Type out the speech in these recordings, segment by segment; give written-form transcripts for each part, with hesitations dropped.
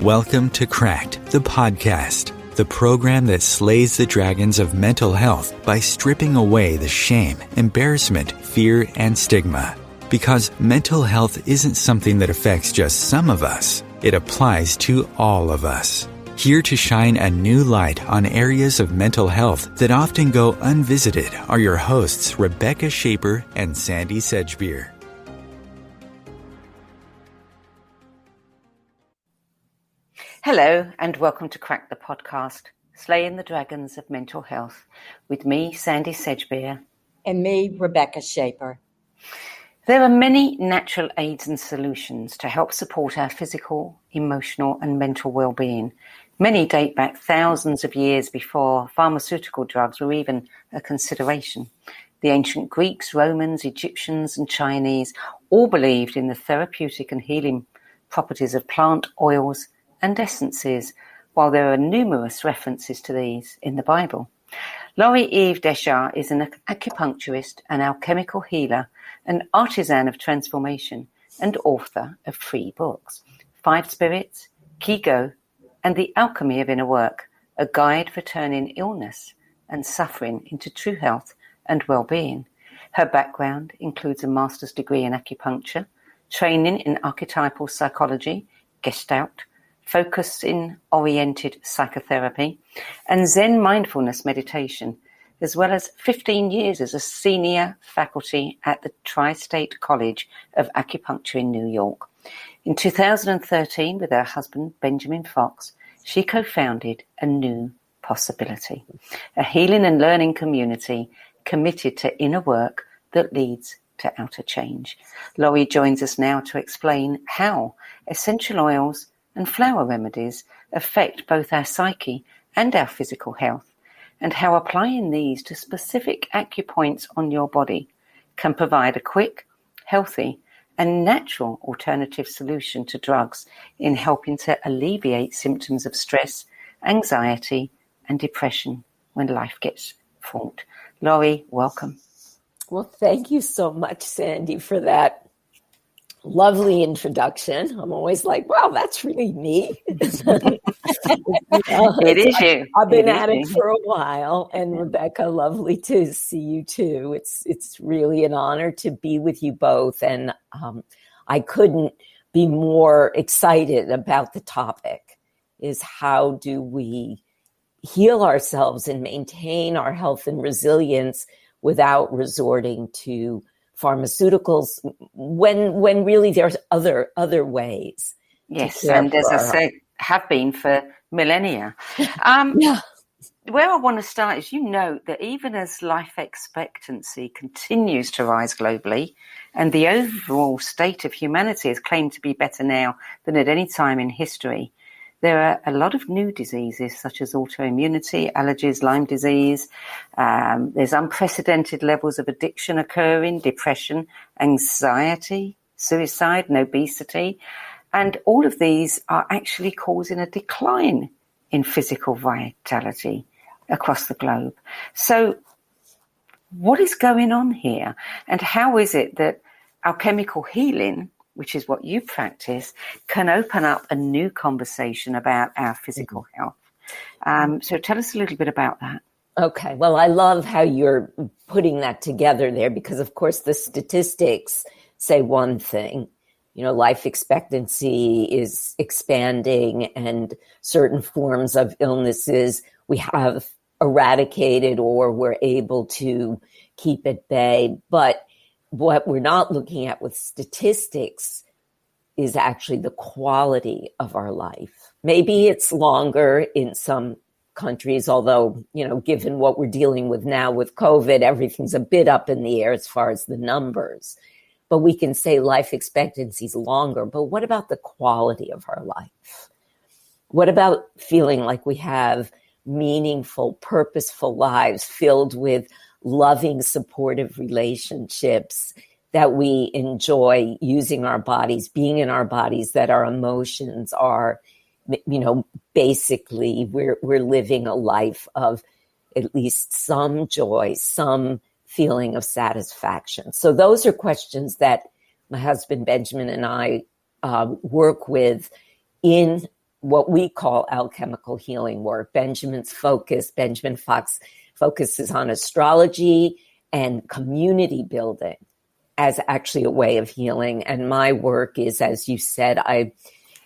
Welcome to Cracked, the podcast, the program that slays the dragons of mental health by stripping away the shame, embarrassment, fear, and stigma. Because mental health isn't something that affects just some of us, it applies to all of us. Here to shine a new light on areas of mental health that often go unvisited are your hosts, Rebecca Schaper and Sandie Sedgbeer. Hello and welcome to Crack the Podcast, Slaying the Dragons of Mental Health, with me, Sandie Sedgbeer. And me, Rebecca Schaper. There are many natural aids and solutions to help support our physical, emotional and mental well-being. Many date back thousands of years before pharmaceutical drugs were even a consideration. The ancient Greeks, Romans, Egyptians and Chinese all believed in the therapeutic and healing properties of plant oils and essences, while there are numerous references to these in the Bible. Lorie Eve Dechar is an acupuncturist, an alchemical healer, an artisan of transformation, and author of 3 books, 5 Spirits, Kigo, and The Alchemy of Inner Work, a guide for turning illness and suffering into true health and well-being. Her background includes a master's degree in acupuncture, training in archetypal psychology, Gestalt, focus in oriented psychotherapy, and Zen mindfulness meditation, as well as 15 years as a senior faculty at the Tri-State College of Acupuncture in New York. In 2013, with her husband, Benjamin Fox, she co-founded A New Possibility, a healing and learning community committed to inner work that leads to outer change. Lorie joins us now to explain how essential oils and flower remedies affect both our psyche and our physical health, and how applying these to specific acupoints on your body can provide a quick, healthy, and natural alternative solution to drugs in helping to alleviate symptoms of stress, anxiety, and depression when life gets fraught. Lorie, welcome. Well, thank you so much, Sandie, for that lovely introduction. I'm always like, wow, that's really me. It is you. I've been at it for a while. And Rebecca, lovely to see you too. It's really an honor to be with you both. And I couldn't be more excited about the topic, is how do we heal ourselves and maintain our health and resilience without resorting to pharmaceuticals when really there's other ways. Yes, and as I said, have been for millennia. Where I want to start is, you note that even as life expectancy continues to rise globally and the overall state of humanity is claimed to be better now than at any time in history, there are a lot of new diseases such as autoimmunity, allergies, Lyme disease. There's unprecedented levels of addiction occurring, depression, anxiety, suicide, and obesity. And all of these are actually causing a decline in physical vitality across the globe. So what is going on here? And how is it that alchemical healing, which is what you practice, can open up a new conversation about our physical health? So tell us a little bit about that. Okay. Well, I love how you're putting that together there, because of course the statistics say one thing, life expectancy is expanding and certain forms of illnesses we have eradicated or we're able to keep at bay. But what we're not looking at with statistics is actually the quality of our life. Maybe it's longer in some countries, although, given what we're dealing with now with COVID, everything's a bit up in the air as far as the numbers. But we can say life expectancy is longer. But what about the quality of our life? What about feeling like we have meaningful, purposeful lives filled with loving, supportive relationships, that we enjoy using our bodies, being in our bodies, that our emotions are, basically we're living a life of at least some joy, some feeling of satisfaction. So those are questions that my husband Benjamin and I work with in what we call alchemical healing work. Benjamin Fox focuses on astrology and community building as actually a way of healing. And my work is, as you said, I'm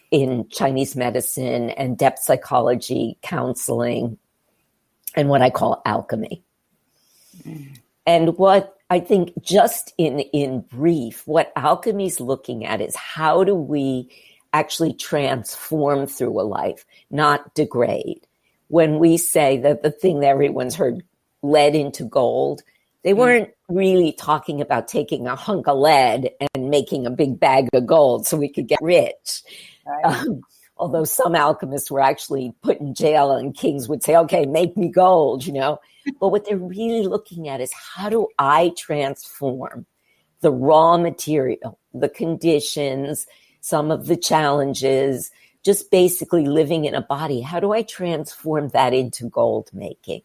in Chinese medicine and depth psychology, counseling, and what I call alchemy. And what I think, just in brief, what alchemy is looking at is how do we actually transform through a life, not degrade. When we say that the thing that everyone's heard, lead into gold, they weren't really talking about taking a hunk of lead and making a big bag of gold so we could get rich. Right. Although some alchemists were actually put in jail and kings would say, okay, make me gold, you know. But what they're really looking at is, how do I transform the raw material, the conditions, some of the challenges, just basically living in a body? How do I transform that into gold making?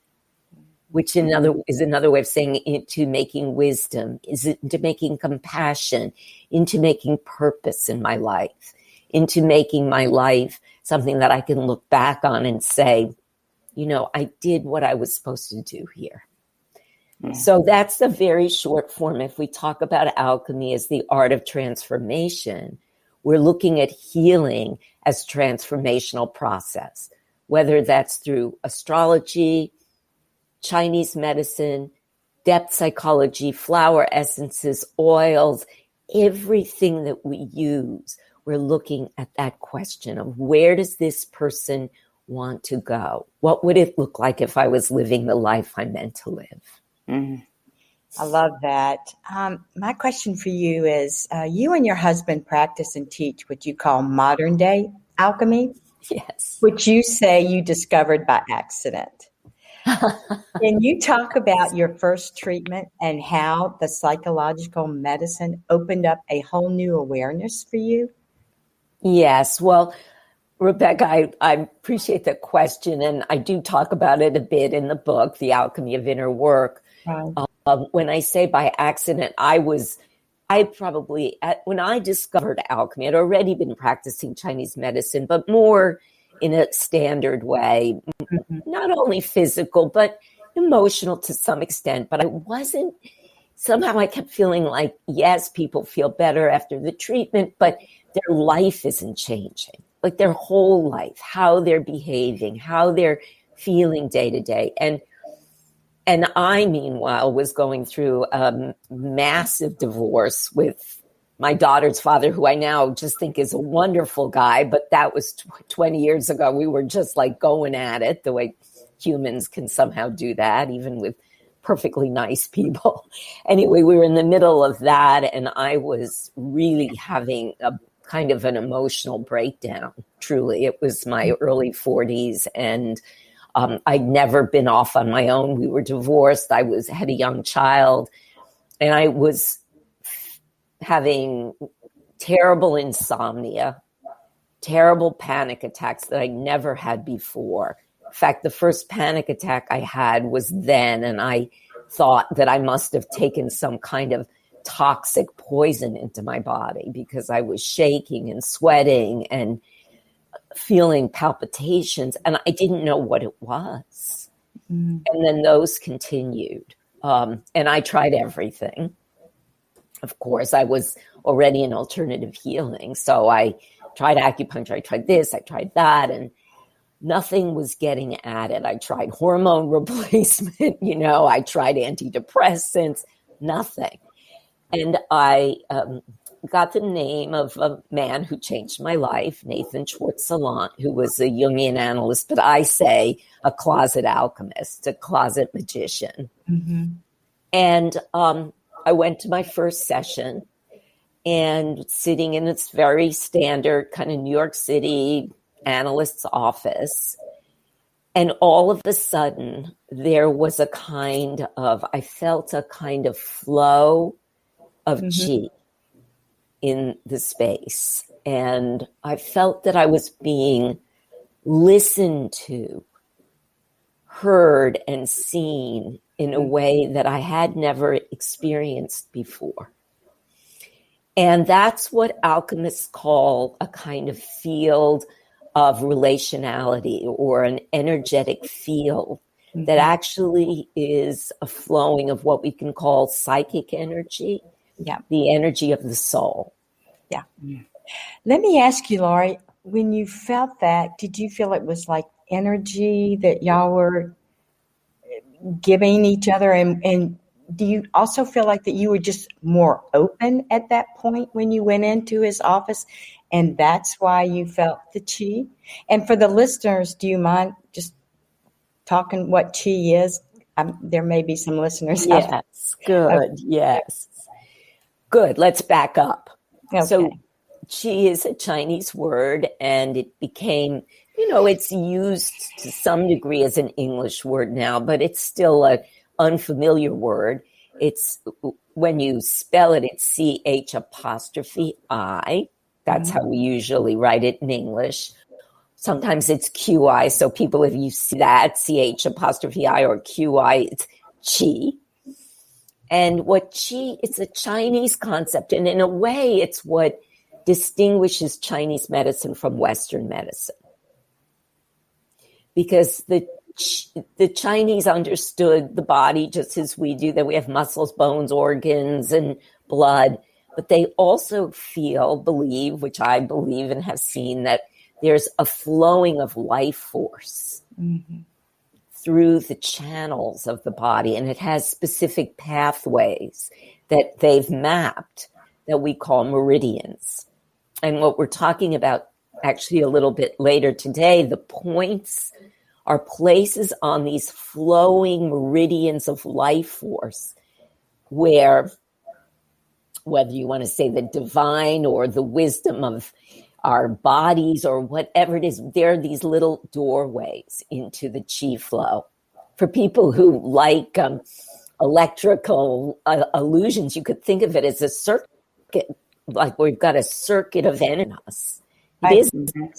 Which is another way of saying into making wisdom, is into making compassion, into making purpose in my life, into making my life something that I can look back on and say, you know, I did what I was supposed to do here. So that's the very short form. If we talk about alchemy as the art of transformation, we're looking at healing as transformational process, whether that's through astrology, Chinese medicine, depth psychology, flower essences, oils, everything that we use. We're looking at that question of, where does this person want to go? What would it look like if I was living the life I meant to live? I love that. My question for you is, you and your husband practice and teach what you call modern day alchemy. Yes. Which you say you discovered by accident. Can you talk about your first treatment and how the psychological medicine opened up a whole new awareness for you? Yes. Well, Rebecca, I appreciate that question, and I do talk about it a bit in the book, The Alchemy of Inner Work. Right. When I say by accident, when I discovered alchemy, I'd already been practicing Chinese medicine, but more in a standard way, not only physical, but emotional to some extent. But somehow I kept feeling like, yes, people feel better after the treatment, but their life isn't changing. Like their whole life, how they're behaving, how they're feeling day to day. And I, meanwhile, was going through a massive divorce with my daughter's father, who I now just think is a wonderful guy, but that was 20 years ago. We were just like going at it the way humans can somehow do that, even with perfectly nice people. Anyway, we were in the middle of that, and I was really having a kind of an emotional breakdown. Truly, it was my early 40s, and I'd never been off on my own. We were divorced. I had a young child, and I was having terrible insomnia, terrible panic attacks that I never had before. In fact, the first panic attack I had was then, and I thought that I must have taken some kind of toxic poison into my body, because I was shaking and sweating and feeling palpitations, and I didn't know what it was. And then those continued. And I tried everything. Of course, I was already in alternative healing. So I tried acupuncture, I tried this, I tried that, and nothing was getting at it. I tried hormone replacement, I tried antidepressants, nothing. And I got the name of a man who changed my life, Nathan Schwartz-Salant, who was a Jungian analyst, but I say a closet alchemist, a closet magician. And I went to my first session, and sitting in this very standard kind of New York City analyst's office. And all of a sudden, there was I felt a kind of flow of chi in the space. And I felt that I was being listened to, heard, and seen in a way that I had never experienced before. And that's what alchemists call a kind of field of relationality or an energetic field that actually is a flowing of what we can call psychic energy, the energy of the soul. Yeah. Let me ask you, Lorie, when you felt that, did you feel it was like energy that y'all were giving each other? And do you also feel like that you were just more open at that point when you went into his office, and that's why you felt the chi? And for the listeners, do you mind just talking what chi is? There may be some listeners. Yes, good. Yes. Good. Let's back up. Okay. So qi is a Chinese word, and it became, it's used to some degree as an English word now, but it's still an unfamiliar word. It's, when you spell it, it's CH''I. That's how we usually write it in English. Sometimes it's QI. So people, if you see that CH''I or QI, it's qi. And what qi, it's a Chinese concept. And in a way, it's what distinguishes Chinese medicine from Western medicine. Because the Chinese understood the body just as we do, that we have muscles, bones, organs, and blood. But they also believe, which I believe and have seen, that there's a flowing of life force through the channels of the body. And it has specific pathways that they've mapped that we call meridians. And what we're talking about actually a little bit later today, the points are places on these flowing meridians of life force where, whether you want to say the divine or the wisdom of our bodies or whatever it is, there are these little doorways into the chi flow. For people who like electrical illusions, you could think of it as a circuit, like we've got a circuit of energy. It is.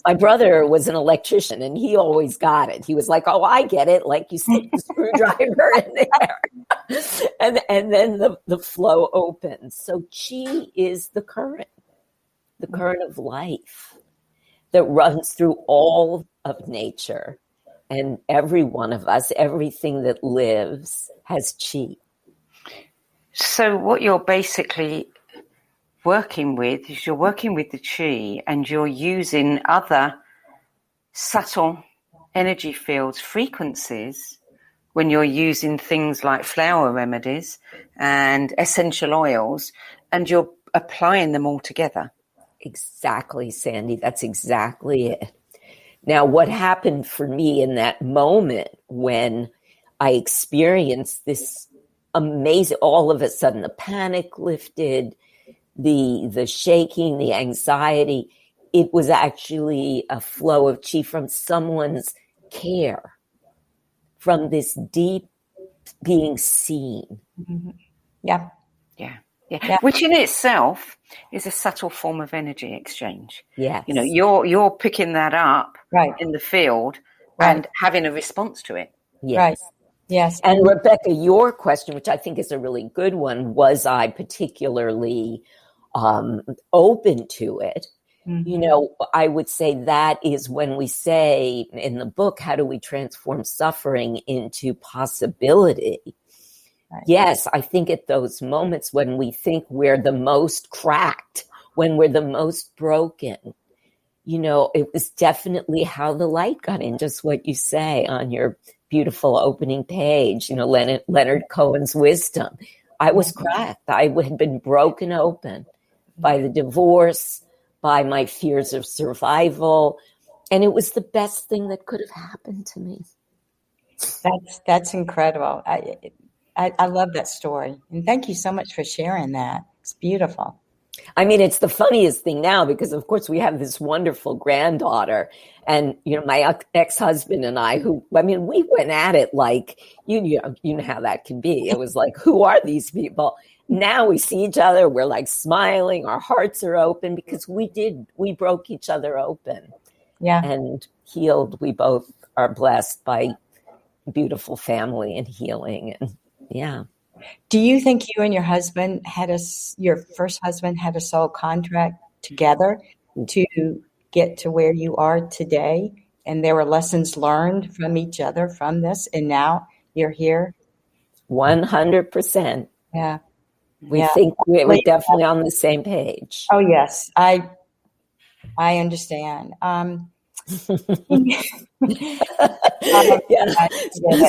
My brother was an electrician, and he always got it. He was like, "Oh, I get it." Like you stick the screwdriver in there, and then the flow opens. So chi is the current of life that runs through all of nature, and every one of us, everything that lives, has chi. So what you're basically working with is you're working with the chi, and you're using other subtle energy fields, frequencies, when you're using things like flower remedies and essential oils, and you're applying them all together. Exactly, Sandie. That's exactly it. Now, what happened for me in that moment when I experienced this amazing, all of a sudden, the panic lifted, the shaking, the anxiety, it was actually a flow of chi from someone's care, from this deep being seen. Yeah. Which in itself is a subtle form of energy exchange. Yes. You're picking that up in the field and having a response to it. Yes. Right. Yes. And Rebecca, your question, which I think is a really good one, was I particularly open to it? I would say that is when we say in the book, how do we transform suffering into possibility? Right. Yes, I think at those moments when we think we're the most cracked, when we're the most broken, it was definitely how the light got in, just what you say on your beautiful opening page, Leonard Cohen's wisdom. I was cracked. I had been broken open by the divorce, by my fears of survival. And it was the best thing that could have happened to me. That's incredible. I love that story. And thank you so much for sharing that. It's beautiful. I mean, it's the funniest thing now because, of course, we have this wonderful granddaughter. And, my ex-husband and I, we went at it like, you know how that can be. It was like, who are these people? Now we see each other. We're like smiling. Our hearts are open because we broke each other open. Yeah. And healed. We both are blessed by beautiful family and healing. And yeah. Do you think you and your husband your first husband had a soul contract together to get to where you are today? And there were lessons learned from each other from this, and now you're here? 100%. Yeah. We think we're definitely on the same page. Oh, yes. I understand. Yeah.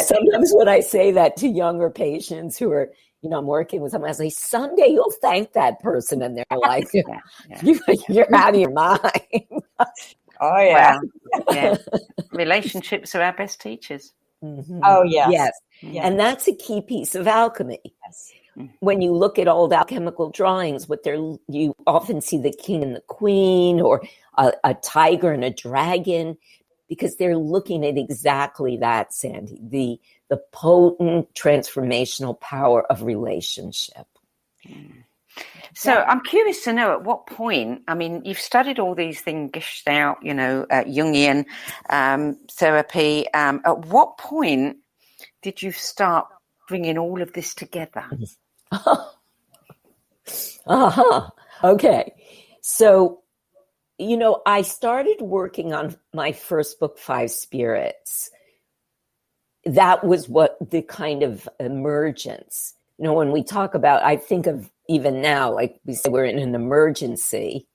Sometimes when I say that to younger patients who are, I'm working with them, I say, someday you'll thank that person. And they're like, you're out of your mind. Oh, yeah. Wow. Yeah. Relationships are our best teachers. Mm-hmm. Oh, yes. Yes. And that's a key piece of alchemy. Yes. When you look at old alchemical drawings, you often see the king and the queen, or a tiger and a dragon, because they're looking at exactly that, Sandie, the potent transformational power of relationship. So I'm curious to know, at what point, you've studied all these things, Gestalt, Jungian therapy. At what point did you start bringing all of this together? Okay. So, I started working on my first book, 5 Spirits. That was what the kind of emergence, when we talk about, I think of even now, like we say, we're in an emergency.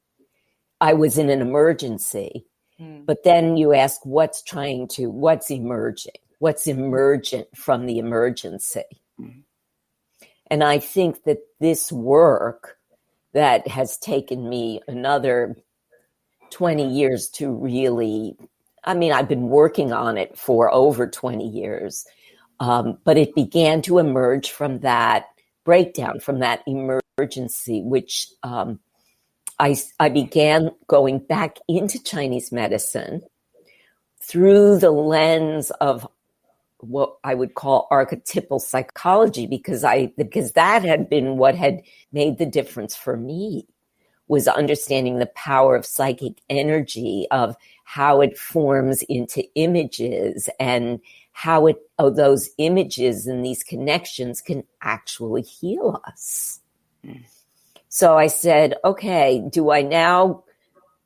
I was in an emergency, but then you ask what's emerging, what's emergent from the emergency. And I think that this work that has taken me another 20 years to really, I've been working on it for over 20 years, but it began to emerge from that breakdown, from that emergency, which I began going back into Chinese medicine through the lens of what I would call archetypal psychology, because that had been what had made the difference for me, was understanding the power of psychic energy, of how it forms into images, and how those images and these connections can actually heal us. So I said, okay, do I now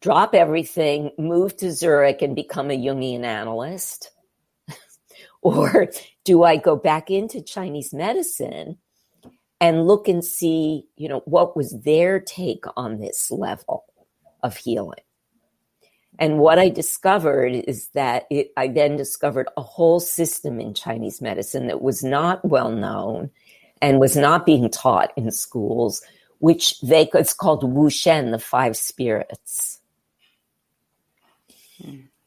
drop everything, move to Zurich and become a Jungian analyst? Or do I go back into Chinese medicine and look and see, what was their take on this level of healing? And what I discovered is that I then discovered a whole system in Chinese medicine that was not well known and was not being taught in schools, which it's called Wu Shen, the 5 Spirits.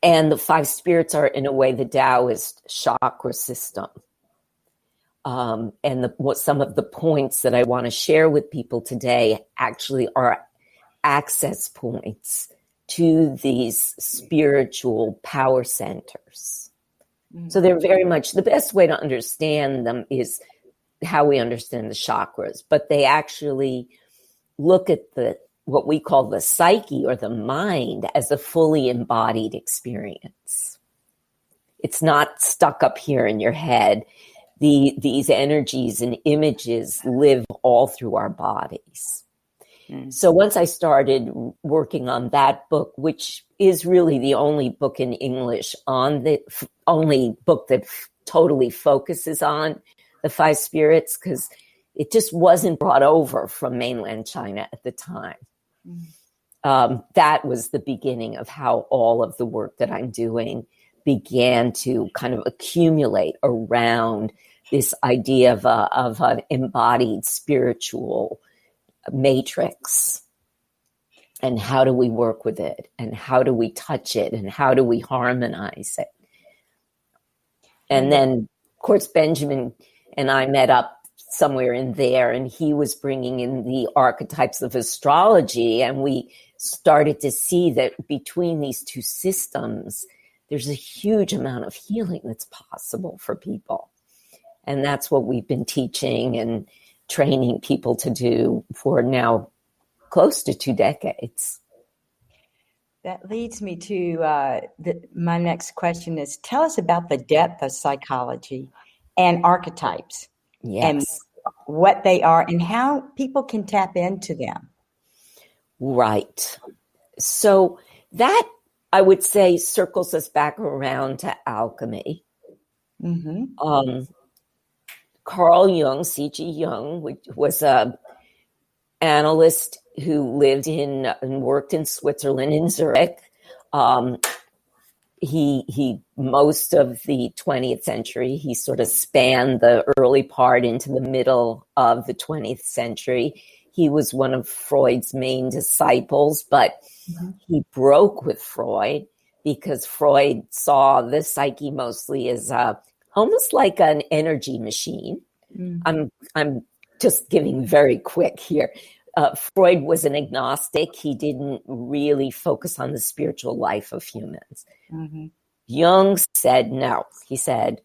And the 5 Spirits are, in a way, the Taoist chakra system. And some of the points that I want to share with people today actually are access points to these spiritual power centers. So they're very much, the best way to understand them is how we understand the chakras, but they actually look at what we call the psyche, or the mind, as a fully embodied experience. It's not stuck up here in your head. These energies and images live all through our bodies. So once I started working on that book, which is really the only book in English only book that totally focuses on the 5 Spirits, because it just wasn't brought over from mainland China at the time. That was the beginning of how all of the work that I'm doing began to kind of accumulate around this idea of an embodied spiritual matrix. And how do we work with it? And how do we touch it? And how do we harmonize it? And then, of course, Benjamin and I met up somewhere in there, and he was bringing in the archetypes of astrology, and we started to see that between these two systems, there's a huge amount of healing that's possible for people. And that's what we've been teaching and training people to do for now close to 2 decades. That leads me to my next question is, tell us about the depth of psychology and archetypes. Yes. And what they are and how people can tap into them. Right. So that I would say circles us back around to alchemy. Mm-hmm. Carl Jung, C.G. Jung, was a analyst who lived in and worked in Switzerland, in Zurich. He most of the 20th century, he sort of spanned the early part into the middle of the 20th century. He was one of Freud's main disciples, but he broke with Freud because Freud saw the psyche mostly as almost like an energy machine. I'm just giving very quick here. Freud was an agnostic. He didn't really focus on the spiritual life of humans. Jung said no. He said,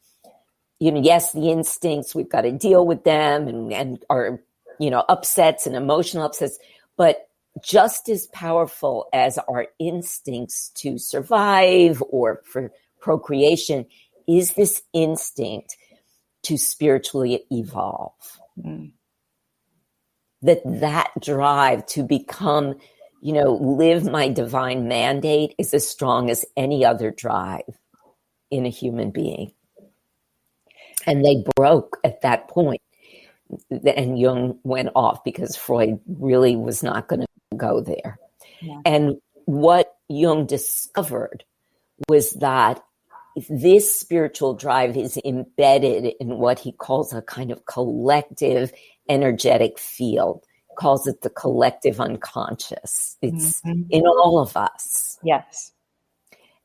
yes, the instincts, we've got to deal with them and our, upsets and emotional upsets, but just as powerful as our instincts to survive or for procreation is this instinct to spiritually evolve. That drive to become, live my divine mandate is as strong as any other drive in a human being. And they broke at that point. And Jung went off because Freud really was not going to go there. Yeah. And what Jung discovered was that this spiritual drive is embedded in what he calls a kind of collective energetic field. He calls it the collective unconscious. It's in all of us. Yes.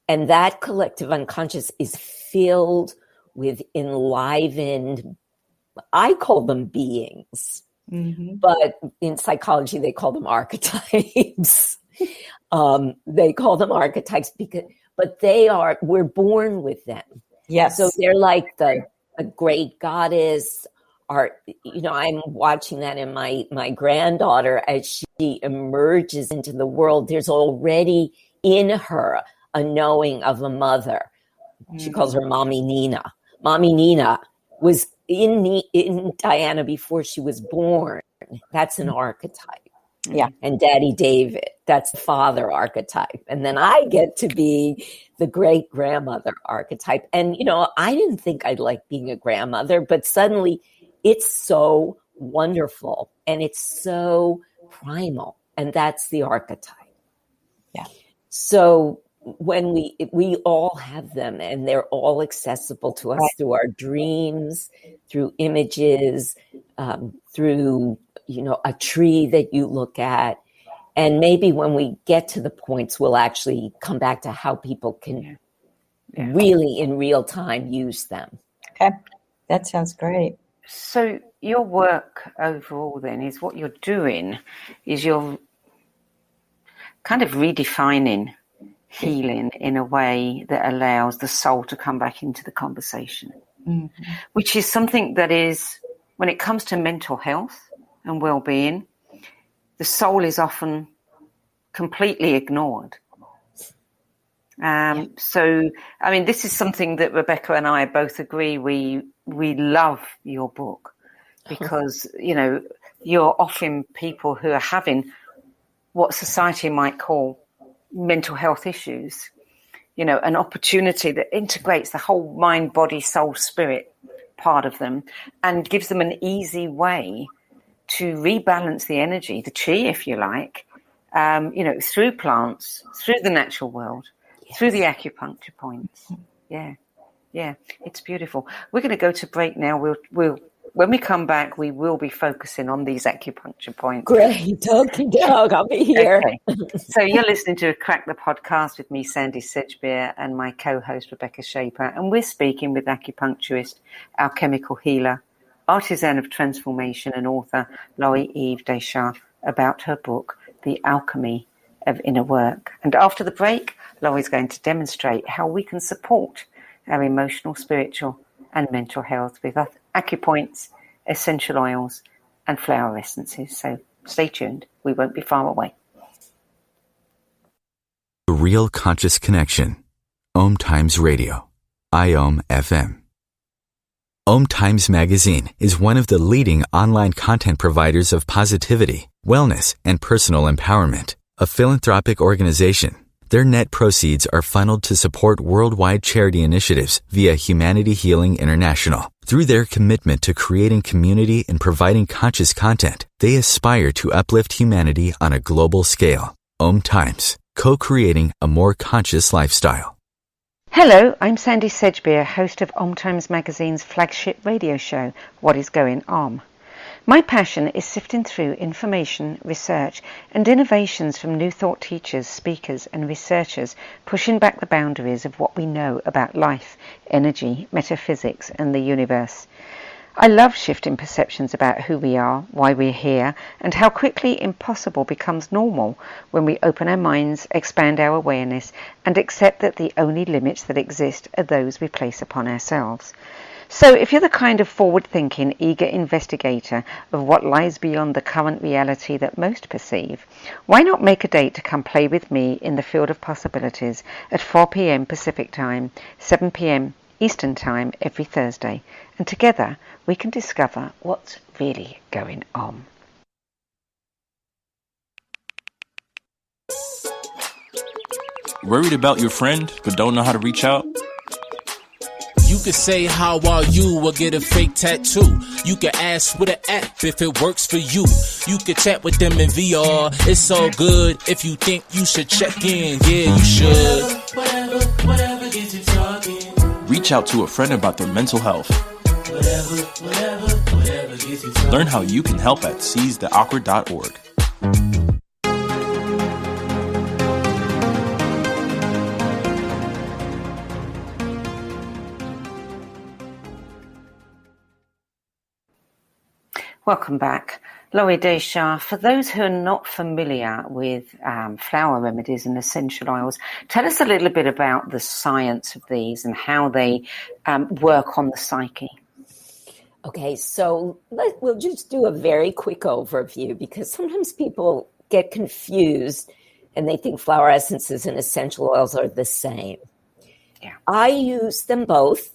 And that collective unconscious is filled with enlivened, I call them beings, but in psychology, they call them archetypes. They call them archetypes but we're born with them. Yes. So they're like a great goddess. I'm watching that in my granddaughter as she emerges into the world. There's already in her a knowing of a mother. She calls her Mommy Nina. Mommy Nina was in Diana before she was born. That's an archetype. Yeah. And Daddy David, that's the father archetype. And then I get to be the great grandmother archetype. And, I didn't think I'd like being a grandmother, but suddenly it's so wonderful and it's so primal. And that's the archetype. Yeah. So when we all have them and they're all accessible to us through our dreams, through images, through, a tree that you look at. And maybe when we get to the points, we'll actually come back to how people can really in real time use them. Okay. That sounds great. So your work overall then is what you're doing is you're kind of redefining healing in a way that allows the soul to come back into the conversation, which is something that is, when it comes to mental health and well-being, the soul is often completely ignored. So, this is something that Rebecca and I both agree. We love your book because, you're offering people who are having what society might call mental health issues, an opportunity that integrates the whole mind, body, soul, spirit part of them and gives them an easy way to rebalance the energy, the chi, if you like, through plants, through the natural world, through the acupuncture points. Yeah, it's beautiful. We're going to go to break now. We'll when we come back, we will be focusing on these acupuncture points. Great. Okay, dog. I'll be here. Okay. So you're listening to Crack the Podcast with me, Sandie Sedgbeer, and my co-host, Rebecca Schaper. And we're speaking with acupuncturist, alchemical healer, artisan of transformation, and author Lorie Eve Dechar about her book, The Alchemy of Inner Work. And after the break, Lorie's going to demonstrate how we can support our emotional, spiritual, and mental health with acupoints, essential oils, and flower essences. So stay tuned. We won't be far away. The Real Conscious Connection. OMTimes Radio. IOM FM. OMTimes Magazine is one of the leading online content providers of positivity, wellness, and personal empowerment. A philanthropic organization Their net proceeds are funneled to support worldwide charity initiatives via Humanity Healing International. Through their commitment to creating community and providing conscious content, they aspire to uplift humanity on a global scale. OMTimes, co-creating a more conscious lifestyle. Hello, I'm Sandie Sedgbeer, host of OMTimes magazine's flagship radio show, What is Going On? My passion is sifting through information, research, and innovations from new thought teachers, speakers, and researchers, pushing back the boundaries of what we know about life, energy, metaphysics, and the universe. I love shifting perceptions about who we are, why we're here, and how quickly impossible becomes normal when we open our minds, expand our awareness, and accept that the only limits that exist are those we place upon ourselves. So if you're the kind of forward-thinking, eager investigator of what lies beyond the current reality that most perceive, why not make a date to come play with me in the field of possibilities at 4 p.m. Pacific Time, 7 p.m. Eastern Time every Thursday, and together we can discover what's really going on. Worried about your friend but don't know how to reach out? You could say, how are you, or get a fake tattoo. You could ask with an app if it works for you. You could chat with them in VR, it's all good. If you think you should check in, yeah, you should. Whatever gets you talking. Reach out to a friend about their mental health. Whatever gets you talking. Learn how you can help at seizetheawkward.org. Welcome back. Lorie Eve Dechar. For those who are not familiar with flower remedies and essential oils, tell us a little bit about the science of these and how they work on the psyche. Okay, so we'll just do a very quick overview because sometimes people get confused and they think flower essences and essential oils are the same. Yeah. I use them both,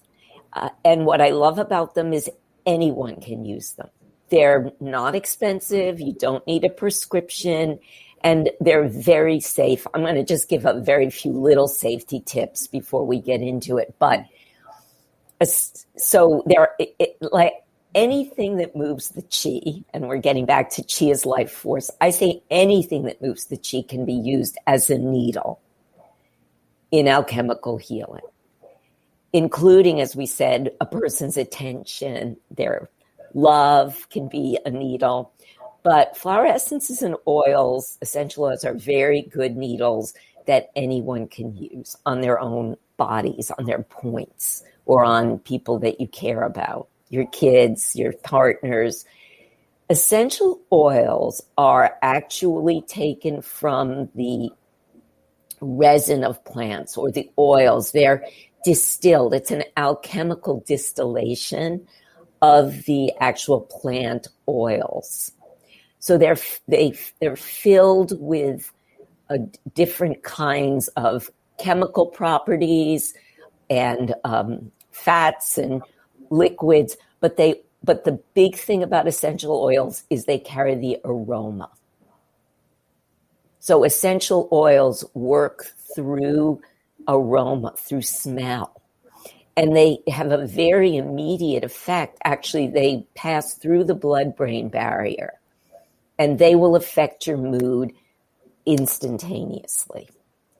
and what I love about them is anyone can use them. They're not expensive. You don't need a prescription, and they're very safe. I'm going to just give a very few little safety tips before we get into it. But so like anything that moves the chi, and we're getting back to chi as life force. I say anything that moves the chi can be used as a needle in alchemical healing, including, as we said, a person's attention, their love can be a needle, but flower essences and oils, essential oils, are very good needles that anyone can use on their own bodies, on their points, or on people that you care about, your kids, your partners. Essential oils are actually taken from the resin of plants or the oils. They're distilled. It's an alchemical distillation of the actual plant oils. So they're filled with different kinds of chemical properties and fats and liquids, but the big thing about essential oils is they carry the aroma. So essential oils work through aroma, through smell. And they have a very immediate effect. Actually, they pass through the blood-brain barrier, and they will affect your mood instantaneously.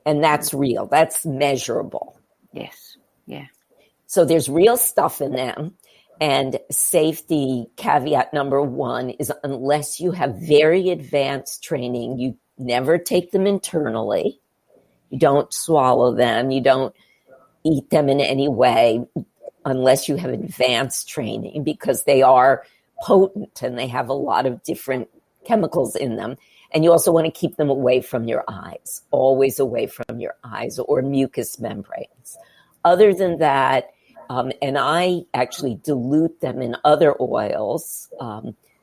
And that's real. That's measurable. Yes. Yeah. So there's real stuff in them. And safety caveat number one is unless you have very advanced training, you never take them internally. You don't swallow them. You don't eat them in any way unless you have advanced training, because they are potent and they have a lot of different chemicals in them. And you also want to keep them away from your eyes, always away from your eyes or mucous membranes. Other than that, and I actually dilute them in other oils.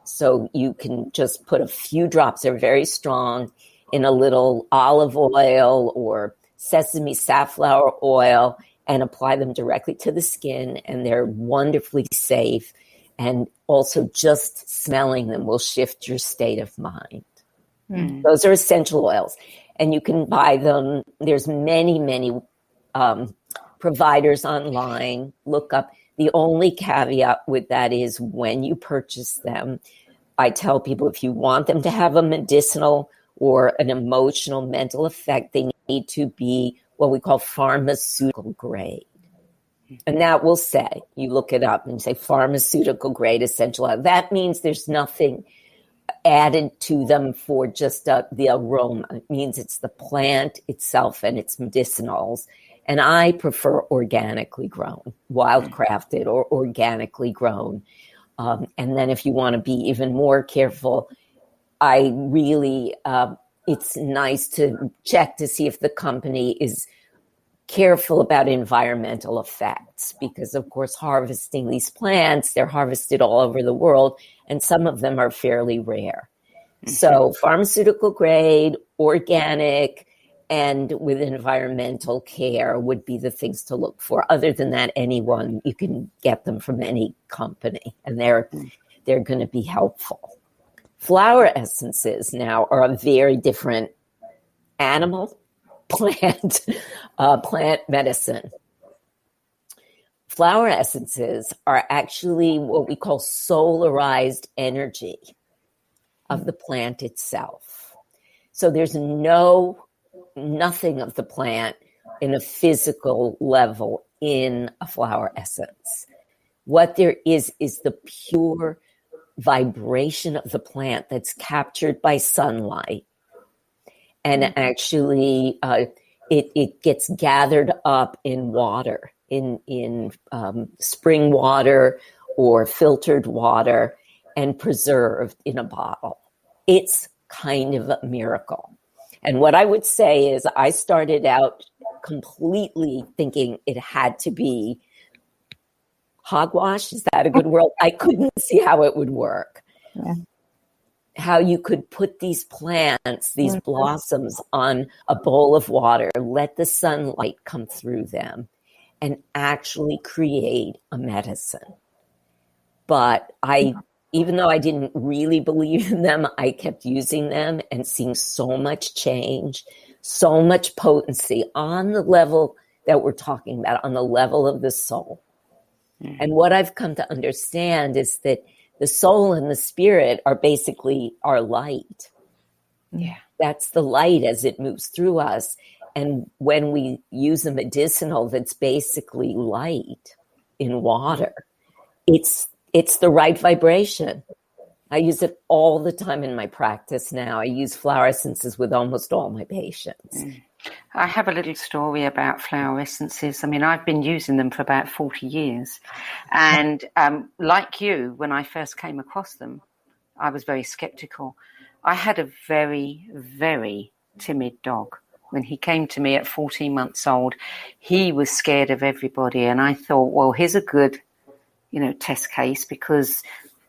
So you can just put a few drops, they're very strong, in a little olive oil or sesame safflower oil, and apply them directly to the skin, and they're wonderfully safe. And also just smelling them will shift your state of mind. Those are essential oils. and you can buy them. There's many providers online. Look up. The only caveat with that is when you purchase them, I tell people if you want them to have a medicinal or an emotional, mental effect, they need to be what we call pharmaceutical grade. And that will say, you look it up and say pharmaceutical grade essential oil. That means there's nothing added to them for just the aroma. It means it's the plant itself and it's medicinals. And I prefer organically grown, wildcrafted or organically grown. And then if you want to be even more careful, I really, it's nice to check to see if the company is careful about environmental effects, because of course, harvesting these plants, they're harvested all over the world, and some of them are fairly rare. Mm-hmm. So pharmaceutical grade, organic, and with environmental care would be the things to look for. Other than that, anyone, you can get them from any company, and they're going to be helpful. Flower essences now are a very different animal, plant medicine. Flower essences are actually what we call solarized energy of the plant itself. So there's nothing of the plant in a physical level in a flower essence. What there is the pure vibration of the plant that's captured by sunlight. And actually, it gets gathered up in water, in spring water or filtered water, and preserved in a bottle. It's kind of a miracle. And what I would say is I started out completely thinking it had to be hogwash. Is that a good word? I couldn't see how it would work. Yeah. How you could put these plants, these blossoms on a bowl of water, let the sunlight come through them, and actually create a medicine. But even though I didn't really believe in them, I kept using them and seeing so much change, so much potency on the level that we're talking about, on the level of the soul. Mm. And what I've come to understand is that the soul and the spirit are basically our light. Yeah. That's the light as it moves through us. And when we use a medicinal that's basically light in water, it's the right vibration. I use it all the time in my practice now. I use flower essences with almost all my patients. I have a little story about flower essences. I mean, I've been using them for about 40 years. And like you, when I first came across them, I was very skeptical. I had a very, very timid dog. When he came to me at 14 months old, he was scared of everybody. And I thought, well, here's a good, test case, because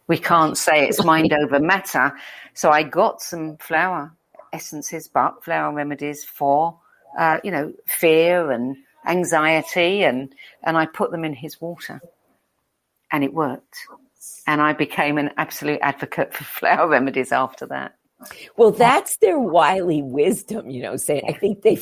we can't say it's mind over matter. So I got some flower essences, but flower remedies for, fear and anxiety. And I put them in his water, and it worked. And I became an absolute advocate for flower remedies after that. Well, that's their wily wisdom, saying, I think they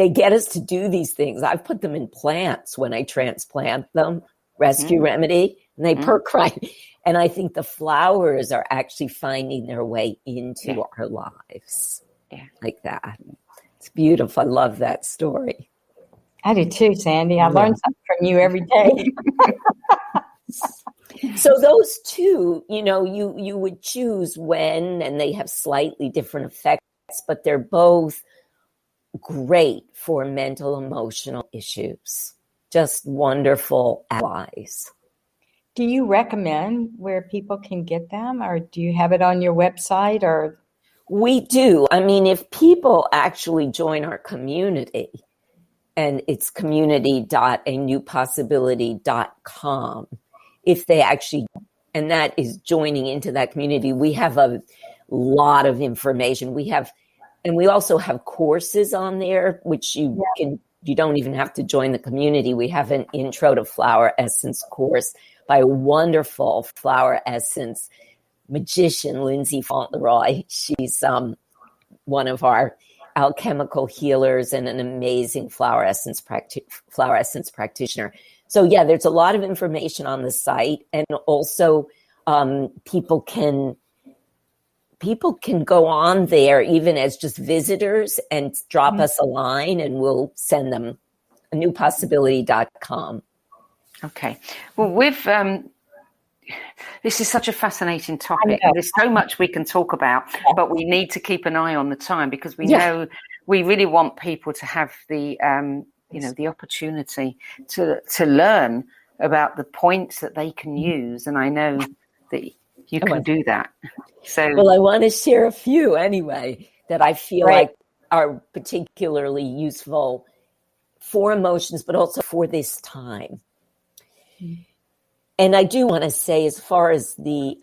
get us to do these things. I've put them in plants when I transplant them, rescue remedy, and they perk right. And I think the flowers are actually finding their way into our lives like that. It's beautiful. I love that story. I do too, Sandie. I learn something from you every day. So those two, you would choose when, and they have slightly different effects, but they're both great for mental, emotional issues. Just wonderful allies. Do you recommend where people can get them, or do you have it on your website? Or we do. I mean, if people actually join our community, and it's community.anewpossibility.com, if they actually, and that is joining into that community, we have a lot of information. We also have courses on there, which you don't even have to join the community. We have an intro to flower essence course by a wonderful flower essence magician, Lindsay Fauntleroy. She's one of our alchemical healers and an amazing flower essence practitioner. So yeah, there's a lot of information on the site, and also people can go on there even as just visitors and drop us a line, and we'll send them newpossibility.com. Okay. Well, this is such a fascinating topic. There's so much we can talk about, but we need to keep an eye on the time, because we know we really want people to have the the opportunity to learn about the points that they can use. And I know that you can do that. So, well, I want to share a few anyway that I feel like are particularly useful for emotions, but also for this time. And I do want to say, as far as the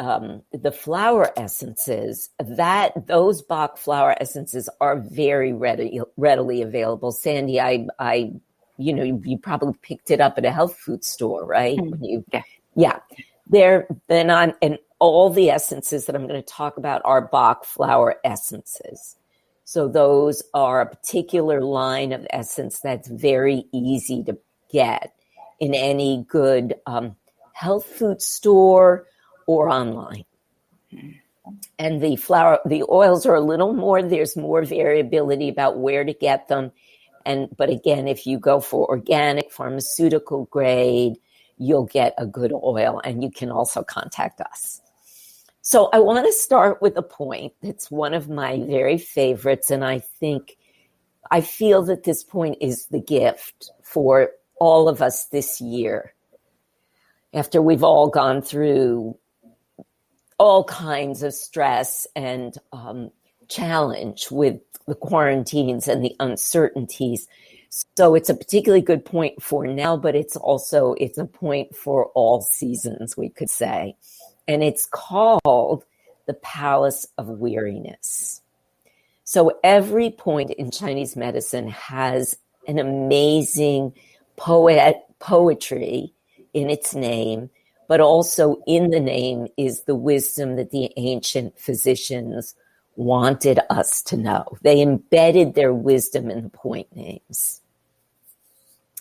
flower essences, that those Bach flower essences are very readily available. Sandie, I you probably picked it up at a health food store, right? And all the essences that I'm going to talk about are Bach flower essences. So those are a particular line of essence that's very easy to get in any good health food store or online. And the oils are a little more, there's more variability about where to get them. But again, if you go for organic, pharmaceutical grade, you'll get a good oil, and you can also contact us. So I want to start with a point that's one of my very favorites. And I feel that this point is the gift for all of us this year, after we've all gone through all kinds of stress and challenge with the quarantines and the uncertainties. So it's a particularly good point for now, but it's a point for all seasons, we could say. And it's called the Palace of Weariness. So every point in Chinese medicine has an amazing poetry in its name, but also in the name is the wisdom that the ancient physicians wanted us to know. They embedded their wisdom in the point names.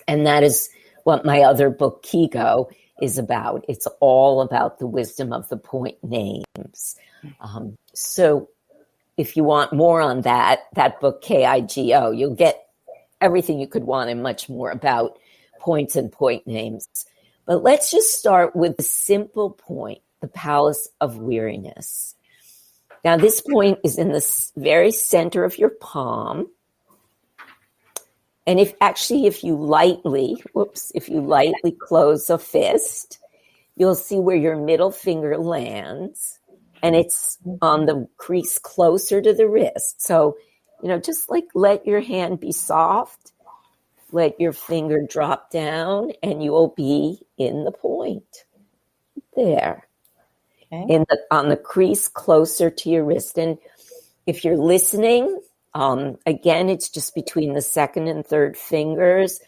And that is what my other book, Kigo, is about. It's all about the wisdom of the point names. So if you want more on that book, Kigo, you'll get everything you could want and much more about points and point names. But let's just start with the simple point, the Palace of Weariness. Now, this point is in the very center of your palm. And if you lightly close a fist, you'll see where your middle finger lands, and it's on the crease closer to the wrist. So, just like let your hand be soft, let your finger drop down, and you will be in the point there. Okay. On the crease closer to your wrist. And if you're listening, again, it's just between the second and third fingers.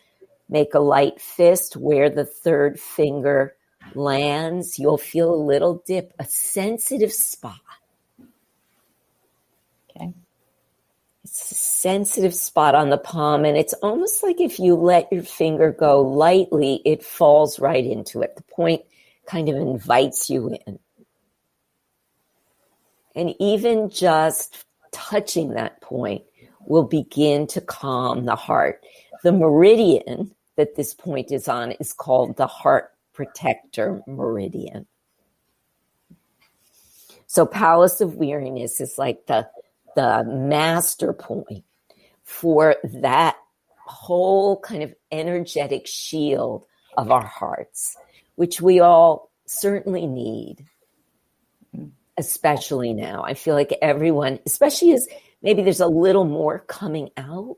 Make a light fist where the third finger lands. You'll feel a little dip, a sensitive spot. Okay. It's a sensitive spot on the palm, and it's almost like if you let your finger go lightly, it falls right into it. The point kind of invites you in. And even just touching that point will begin to calm the heart. The meridian that this point is on is called the heart protector meridian. So Palace of Weariness is like the master point for that whole kind of energetic shield of our hearts, which we all certainly need. Especially now. I feel like everyone, especially as maybe there's a little more coming out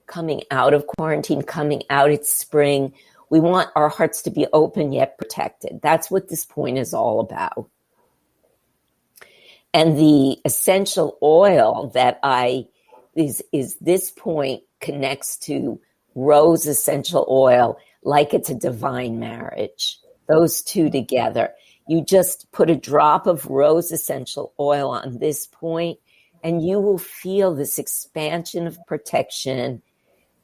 of quarantine, coming out, it's spring. We want our hearts to be open yet protected. That's what this point is all about. And the essential oil that is this point connects to rose essential oil like it's a divine marriage. Those two together. You just put a drop of rose essential oil on this point, And you will feel this expansion of protection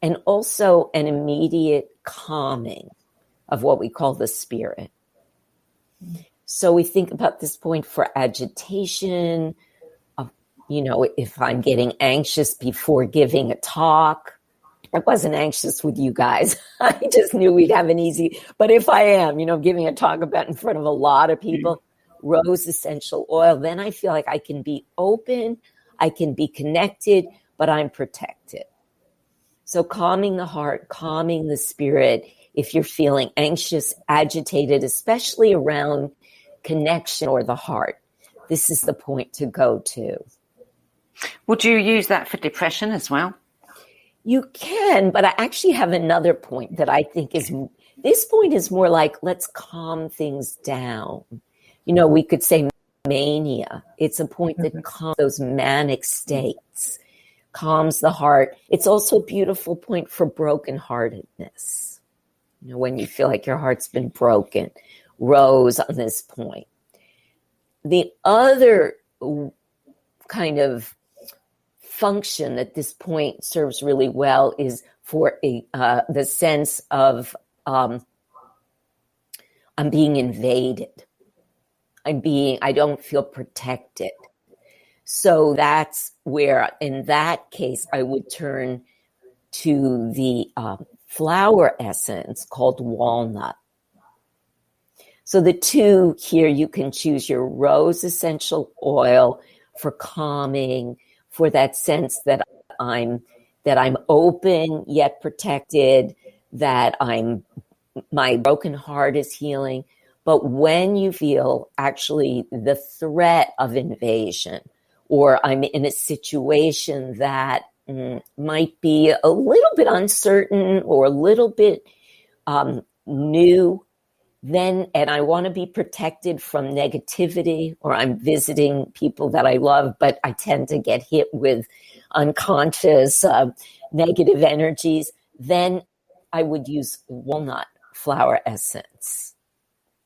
and also an immediate calming of what we call the spirit. So we think about this point for agitation, if I'm getting anxious before giving a talk. I wasn't anxious with you guys. I just knew we'd have an easy, but if I am, giving a talk about in front of a lot of people, rose essential oil, then I feel like I can be open, I can be connected, but I'm protected. So calming the heart, calming the spirit, if you're feeling anxious, agitated, especially around connection or the heart, this is the point to go to. Would you use that for depression as well? You can, but I actually have another point that I think this point is more like, let's calm things down. We could say mania. It's a point that calms those manic states, calms the heart. It's also a beautiful point for brokenheartedness. When you feel like your heart's been broken, rose on this point. The other kind of function that this point serves really well is for the sense of I'm being invaded. I don't feel protected. So that's where, in that case, I would turn to the flower essence called walnut. So the two here, you can choose your rose essential oil for calming, for that sense that I'm open yet protected, that my broken heart is healing. But when you feel actually the threat of invasion, or I'm in a situation that might be a little bit uncertain or a little bit new, and I want to be protected from negativity, or I'm visiting people that I love, but I tend to get hit with unconscious negative energies, then I would use walnut flower essence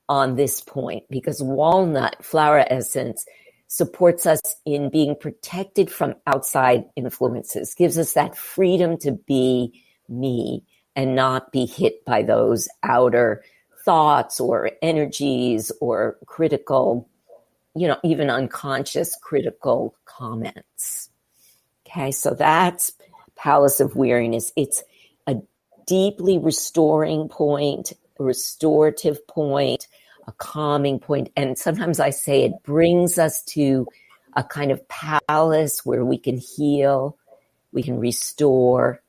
on this point, because walnut flower essence supports us in being protected from outside influences, gives us that freedom to be me and not be hit by those outer thoughts or energies or critical, even unconscious critical comments. Okay, so that's Palace of Weariness. It's a deeply restoring point, a restorative point, a calming point. And sometimes I say it brings us to a kind of palace where we can heal, we can restore,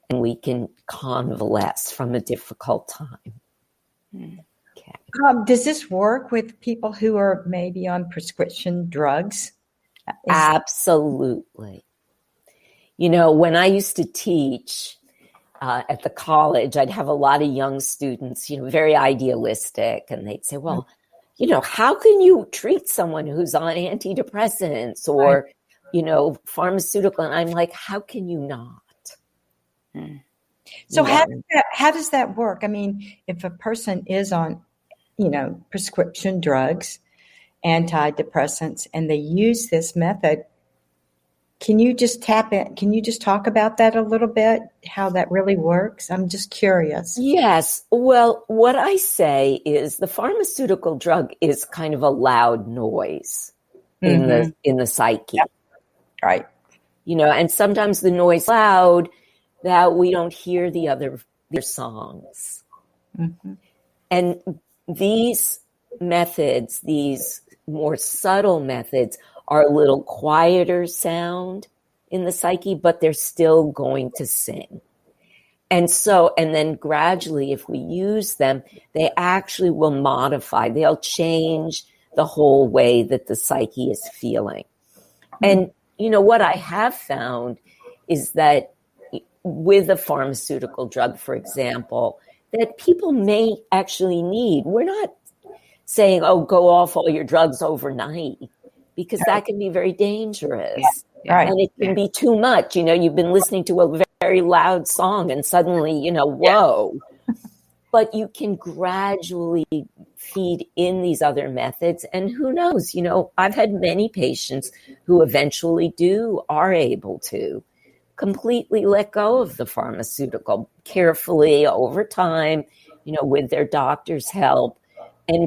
and we can convalesce from a difficult time. Okay. Does this work with people who are maybe on prescription drugs? Absolutely. When I used to teach at the college, I'd have a lot of young students, very idealistic, and they'd say, well, how can you treat someone who's on antidepressants or, pharmaceutical? And I'm like, how can you not? So how does that work? I mean, if a person is on, prescription drugs, antidepressants, and they use this method, can you just tap in? Can you just talk about that a little bit, how that really works? I'm just curious. Yes. Well, what I say is the pharmaceutical drug is kind of a loud noise in the psyche. Yep. Right. And sometimes the noise is loud that we don't hear their songs. Mm-hmm. And these methods, these more subtle methods, are a little quieter sound in the psyche, but they're still going to sing. And then gradually, if we use them, they actually will modify. They'll change the whole way that the psyche is feeling. And, what I have found is that with a pharmaceutical drug, for example, that people may actually need. We're not saying, go off all your drugs overnight, because that can be very dangerous. Yeah, right. And it can be too much. You've been listening to a very loud song and suddenly, whoa. But you can gradually feed in these other methods. And who knows, I've had many patients who eventually are able to completely let go of the pharmaceutical carefully over time, with their doctor's help.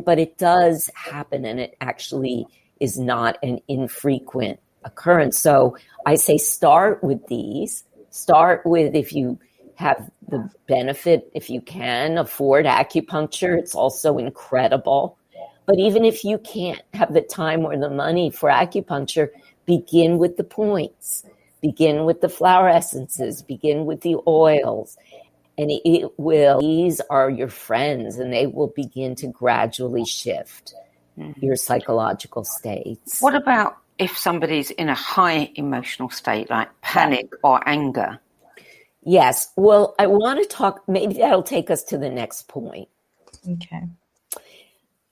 But it does happen, and it actually is not an infrequent occurrence. So I say start with these. Start with, if you have the benefit, if you can afford acupuncture, it's also incredible. But even if you can't have the time or the money for acupuncture, begin with the points, begin with the flower essences, begin with the oils. And these are your friends, and they will begin to gradually shift your psychological states. What about if somebody's in a high emotional state, like panic or anger? Yes. Well, I want to talk, maybe that'll take us to the next point. Okay.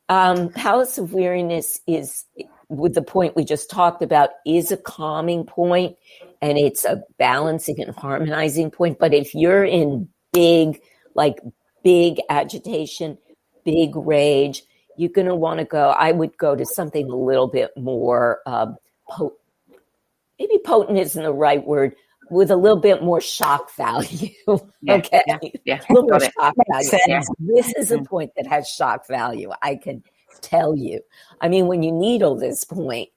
Palace of Weariness is, with the point we just talked about, is a calming point, and it's a balancing and harmonizing point. But if you're in big agitation, big rage, you're going to want to go, I would go to something a little bit more potent. Maybe potent isn't the right word, with a little bit more shock value. Okay. Yeah. A little more shock value. This is a point that has shock value, I can tell you. I mean, when you needle this point,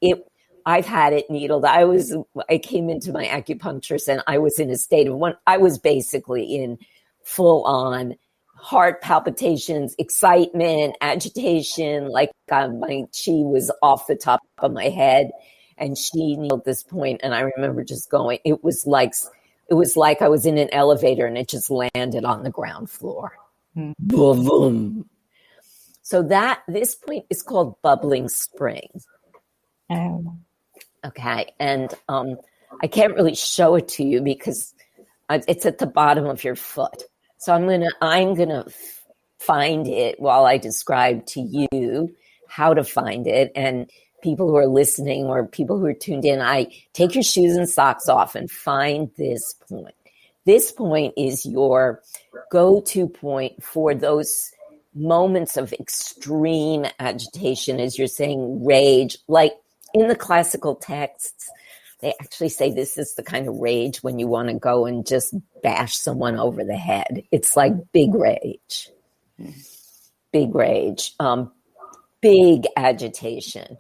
I've had it needled. I came into my acupuncturist and I was in a state of I was basically in full on heart palpitations, excitement, agitation, like my chi was off the top of my head. And she needled this point, and I remember just going. It was like I was in an elevator, and it just landed on the ground floor. Boom, boom. So this point is called bubbling spring. Oh. Okay, and I can't really show it to you because it's at the bottom of your foot. So I'm gonna find it while I describe to you how to find it. And people who are listening or people who are tuned in, I take your shoes and socks off and find this point. This point is your go-to point for those moments of extreme agitation, as you're saying, rage. Like in the classical texts, they actually say this is the kind of rage when you want to go and just bash someone over the head. It's like big rage, big agitation.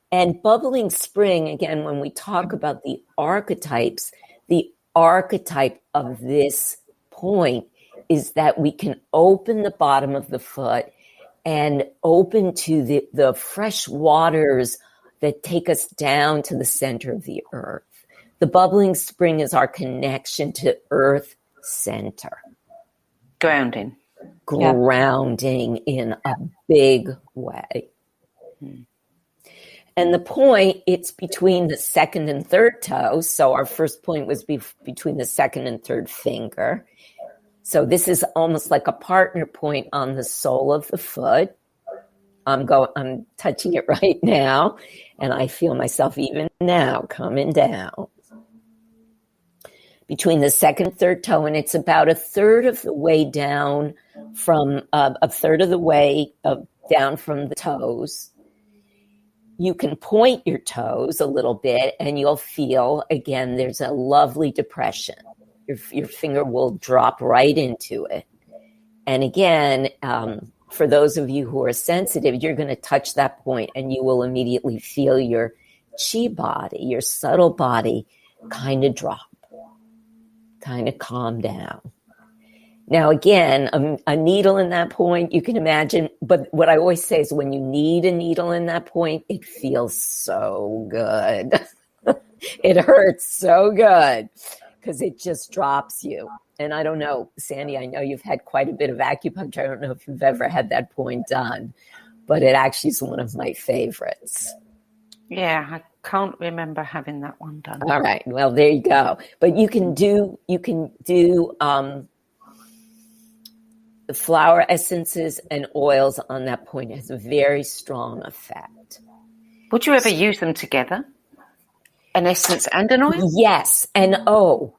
And bubbling spring, again, when we talk about the archetypes, the archetype of this point is that we can open the bottom of the foot and open to the fresh waters that take us down to the center of the earth. The bubbling spring is our connection to earth center. Grounding In a big way. And the point, it's between the second and third toe. So our first point was between the second and third finger. So this is almost like a partner point on the sole of the foot. I'm touching it right now, and I feel myself even now coming down between the second and third toe, and it's about a third of the way down from down from the toes. You can point your toes a little bit, and you'll feel, again, there's a lovely depression. Your finger will drop right into it. And again, for those of you who are sensitive, you're going to touch that point, and you will immediately feel your chi body, your subtle body, kind of drop, kind of calm down. Now, again, a needle in that point, you can imagine, but what I always say is when you need a needle in that point, it feels so good. It hurts so good because it just drops you. And I don't know, Sandie, I know you've had quite a bit of acupuncture. I don't know if you've ever had that point done, but it actually is one of my favorites. Yeah, I can't remember having that one done. All right. Well, there you go. But you can do the flower essences and oils on that point. It has a very strong effect. Would you ever use them together? An essence and an oil? Yes. And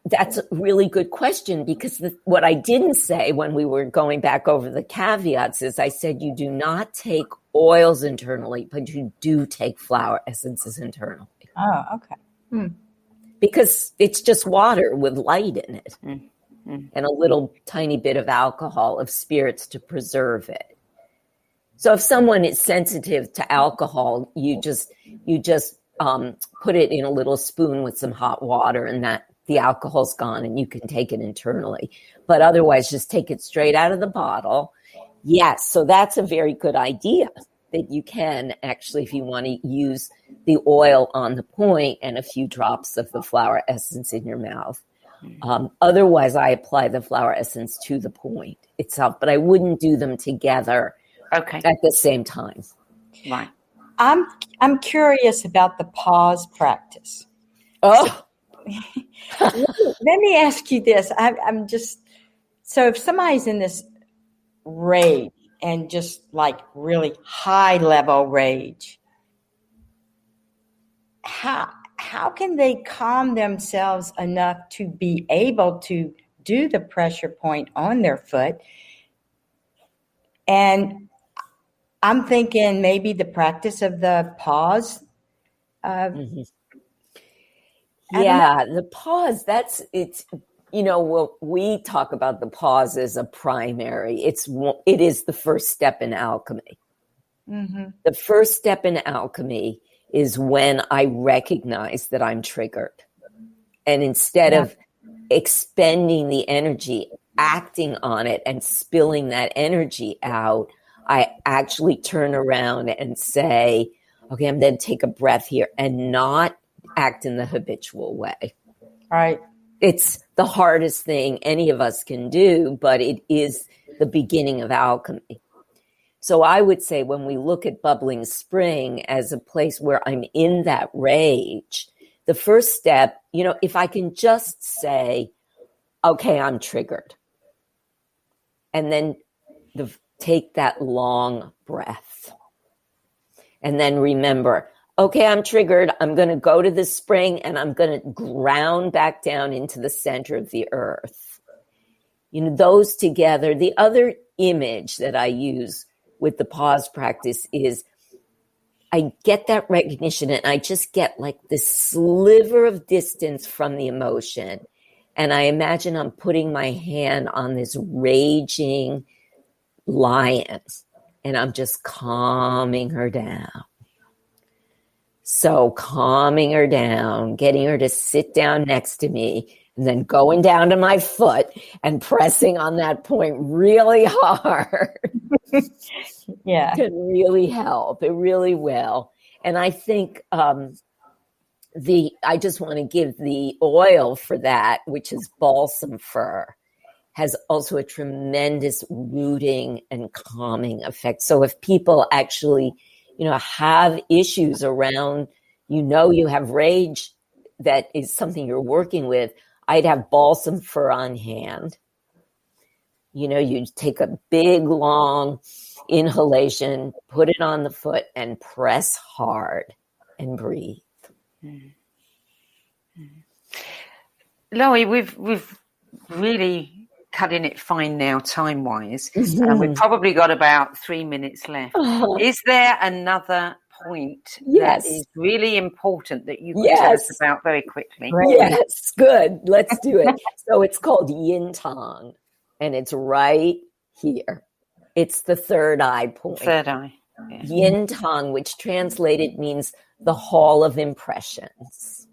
that's a really good question, because what I didn't say when we were going back over the caveats is I said you do not take oils internally, but you do take flower essences internally. Oh, okay. Because it's just water with light in it and a little tiny bit of alcohol, of spirits to preserve it. So if someone is sensitive to alcohol, you just put it in a little spoon with some hot water, and that the alcohol's gone and you can take it internally. But otherwise, just take it straight out of the bottle. Yes, so that's a very good idea, that you can actually, if you want to use the oil on the point and a few drops of the flower essence in your mouth. Otherwise, I apply the flower essence to the point itself, but I wouldn't do them together at the same time. Right. I'm curious about the pause practice. Oh, let me ask you this. I'm just, so if somebody's in this rage, and just like really high level rage, how can they calm themselves enough to be able to do the pressure point on their foot? And I'm thinking maybe the practice of the pause. The pause, it's, we talk about the pause as a primary. It is the first step in alchemy. Mm-hmm. The first step in alchemy is when I recognize that I'm triggered. And instead of expending the energy, acting on it and spilling that energy out, I actually turn around and say, okay, I'm going to take a breath here and not act in the habitual way. Right. It's the hardest thing any of us can do, but it is the beginning of alchemy. So I would say when we look at Bubbling Spring as a place where I'm in that rage, the first step, if I can just say, okay, I'm triggered. And then take that long breath. And then remember, okay, I'm triggered. I'm going to go to the spring and I'm going to ground back down into the center of the earth. Those together. The other image that I use with the pause practice is I get that recognition and I just get like this sliver of distance from the emotion. And I imagine I'm putting my hand on this raging lion and I'm just calming her down. So calming her down, getting her to sit down next to me, and then going down to my foot and pressing on that point really hard. Yeah. Can really help. It really will. And I think I just want to give the oil for that, which is balsam fir, has also a tremendous rooting and calming effect. So if people actually have issues around, you have rage that is something you're working with, I'd have balsam fir on hand. You take a big, long inhalation, put it on the foot and press hard and breathe. Lorie, we've really cutting it fine now, time-wise. We've probably got about 3 minutes left. Is there another point that is really important that you can tell us about very quickly? Yes, good. Let's do it. So it's called Yin Tang, and it's right here. It's the third eye point. Third eye. Yeah. Yin Tang, which translated means the hall of impressions.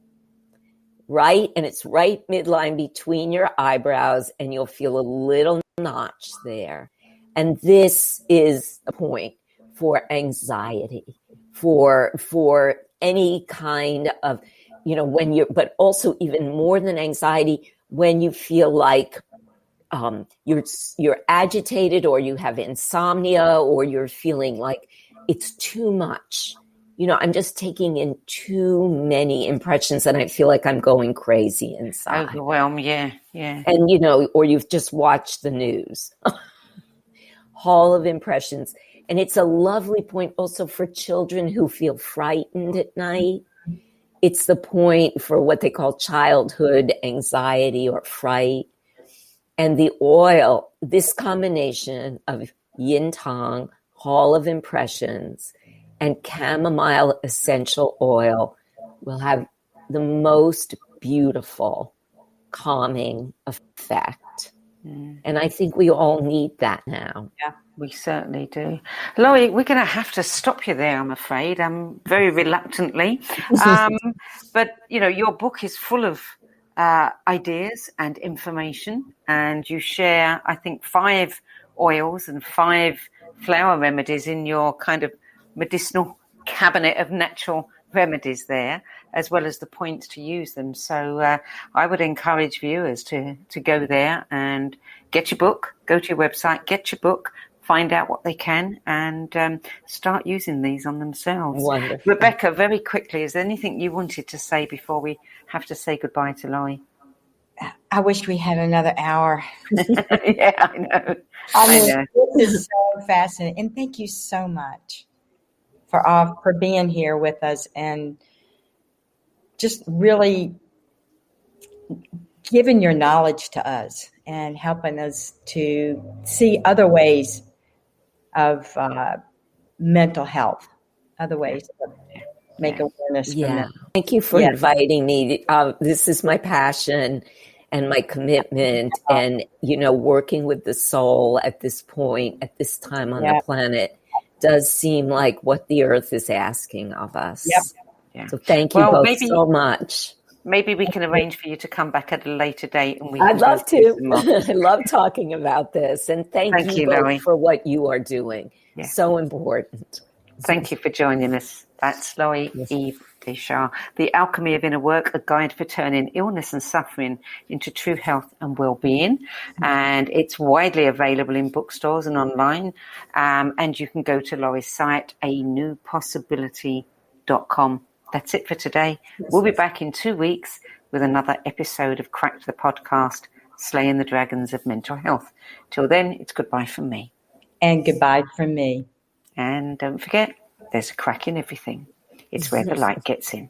Right? And it's right midline between your eyebrows, and you'll feel a little notch there. And this is a point for anxiety, for any kind of, but also even more than anxiety, when you feel like you're agitated, or you have insomnia, or you're feeling like it's too much. I'm just taking in too many impressions and I feel like I'm going crazy inside. Overwhelmed, yeah. And, or you've just watched the news. Hall of impressions. And it's a lovely point also for children who feel frightened at night. It's the point for what they call childhood anxiety or fright. And the oil, this combination of Yin Tang, Hall of Impressions, and chamomile essential oil will have the most beautiful calming effect. And I think we all need that now. Yeah, we certainly do. Lorie, we're going to have to stop you there, I'm afraid, very reluctantly. But, you know, your book is full of ideas and information, and you share, I think, 5 oils and 5 flower remedies in your kind of medicinal cabinet of natural remedies there, as well as the points to use them. So I would encourage viewers to go there and get your book, go to your website, get your book, find out what they can, and start using these on themselves. Wonderful. Rebecca, very quickly, is there anything you wanted to say before we have to say goodbye to Lorie? I wish we had another hour. Yeah, I know. I know. This is so fascinating. And thank you so much for being here with us and just really giving your knowledge to us and helping us to see other ways of mental health, other ways to make awareness. Yeah. Thank you for inviting me. This is my passion and my commitment, and, you know, working with the soul at this point, at this time on the planet, does seem like what the earth is asking of us. Yep. Yeah. So thank you both so much. Maybe we can arrange for you to come back at a later date. And I'd love to. I love talking about this. And thank you both Lorie, for what you are doing. Yeah. So important. Thank you for joining us. That's Lorie Eve Dechar, The Alchemy of Inner Work, a guide for turning illness and suffering into true health and well-being. And it's widely available in bookstores and online. And you can go to Lorie's site, anewpossibility.com. That's it for today. We'll be back in 2 weeks with another episode of Crack the Podcast, Slaying the Dragons of Mental Health. Till then, it's goodbye from me. And goodbye from me. And don't forget, there's a crack in everything. It's where the light gets in.